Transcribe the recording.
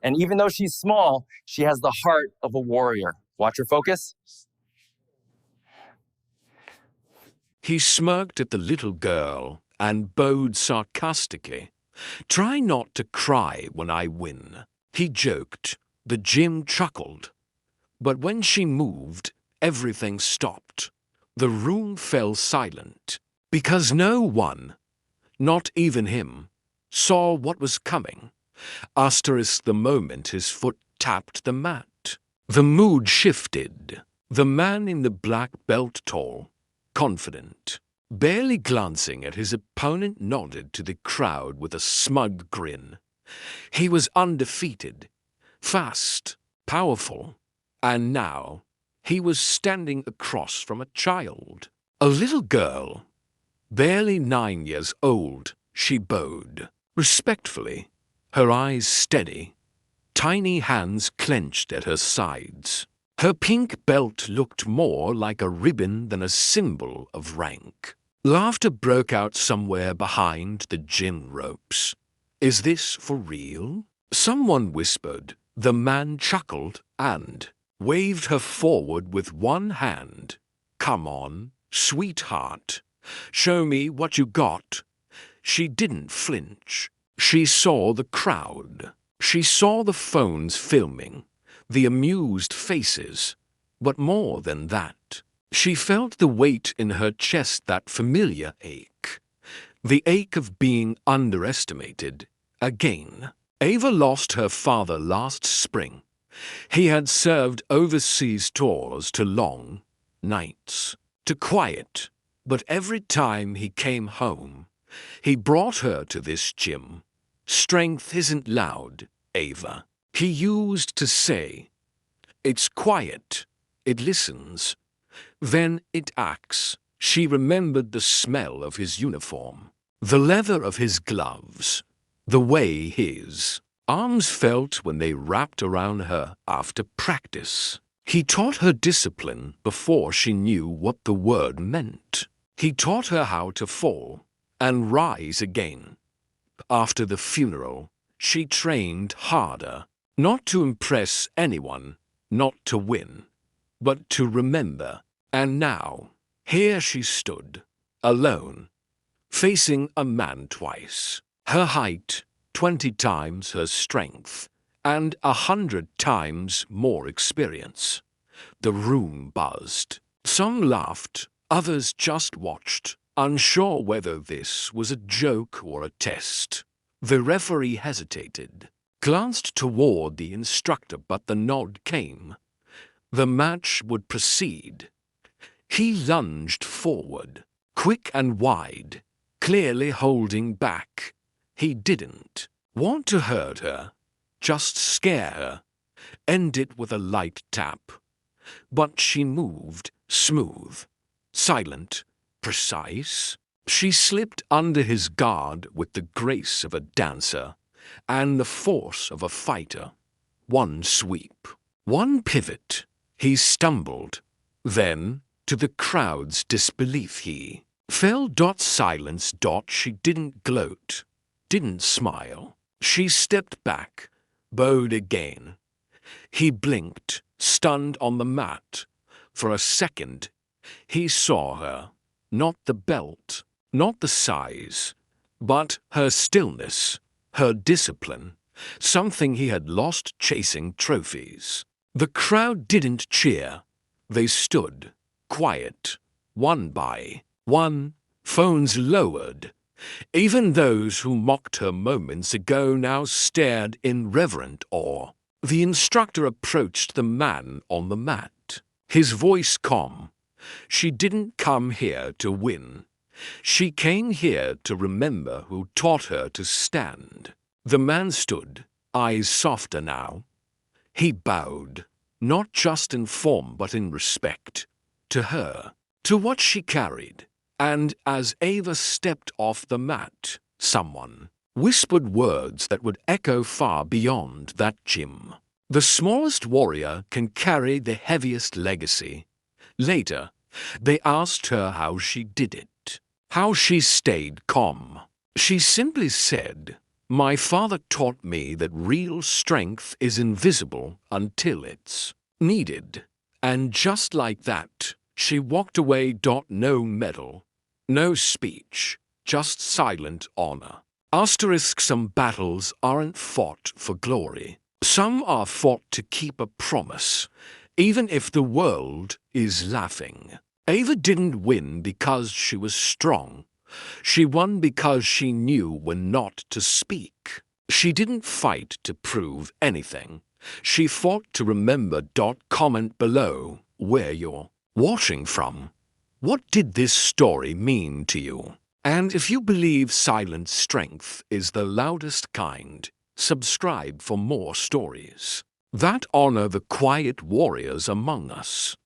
And even though she's small, she has the heart of a warrior. Watch her focus. He smirked at the little girl and bowed sarcastically. "Try not to cry when I win," he joked. The gym chuckled. But when she moved, everything stopped. The room fell silent, because no one, not even him, saw what was coming. Asterisk the moment his foot tapped the mat. The mood shifted. The man in the black belt tall, confident, barely glancing at his opponent, nodded to the crowd with a smug grin. He was undefeated, fast, powerful, and now he was standing across from a child. A little girl, barely 9 years old. She bowed, respectfully, her eyes steady, tiny hands clenched at her sides. Her pink belt looked more like a ribbon than a symbol of rank. Laughter broke out somewhere behind the gym ropes. "Is this for real?" Someone whispered. The man chuckled and waved her forward with one hand. "Come on, sweetheart. Show me what you got." She didn't flinch. She saw the crowd. She saw the phones filming, the amused faces. But more than that, she felt the weight in her chest, that familiar ache. The ache of being underestimated again. Ava lost her father last spring. He had served overseas tours to long nights, to quiet. But every time he came home, he brought her to this gym. "Strength isn't loud, Ava," he used to say. "It's quiet. It listens. Then it acts." She remembered the smell of his uniform, the leather of his gloves, the way his arms felt when they wrapped around her after practice. He taught her discipline before she knew what the word meant. He taught her how to fall and rise again. After the funeral, she trained harder, not to impress anyone, not to win, but to remember. And now, here she stood, alone, facing a man twice. Her height, 20 times her strength, and 100 times more experience. The room buzzed. Some laughed, others just watched, unsure whether this was a joke or a test. The referee hesitated, glanced toward the instructor, but the nod came. The match would proceed. He lunged forward, quick and wide, clearly holding back. He didn't want to hurt her, just scare her, end it with a light tap. But she moved, smooth, silent, precise. She slipped under his guard with the grace of a dancer and the force of a fighter. One sweep, one pivot. He stumbled. Then, to the crowd's disbelief, he fell. Silence. She didn't gloat, didn't smile. She stepped back, bowed again. He blinked, stunned on the mat. For a second, he saw her. Not the belt, not the size, but her stillness, her discipline, something he had lost chasing trophies. The crowd didn't cheer. They stood, quiet, one by one, phones lowered. Even those who mocked her moments ago now stared in reverent awe. The instructor approached the man on the mat, his voice calm. She didn't come here to win. She came here to remember who taught her to stand. The man stood, eyes softer now. He bowed, not just in form but in respect, to her, to what she carried. And as Ava stepped off the mat, someone whispered words that would echo far beyond that gym. The smallest warrior can carry the heaviest legacy. Later, they asked her how she did it, how she stayed calm. She simply said, My father taught me that real strength is invisible until it's needed. And just like that, she walked away. No medal, no speech, just silent honor. Asterisk, some battles aren't fought for glory. Some are fought to keep a promise, even if the world is laughing. Ava didn't win because she was strong. She won because she knew when not to speak. She didn't fight to prove anything. She fought to remember. Comment below where you're watching from. What did this story mean to you? And if you believe silent strength is the loudest kind, subscribe for more stories that honor the quiet warriors among us.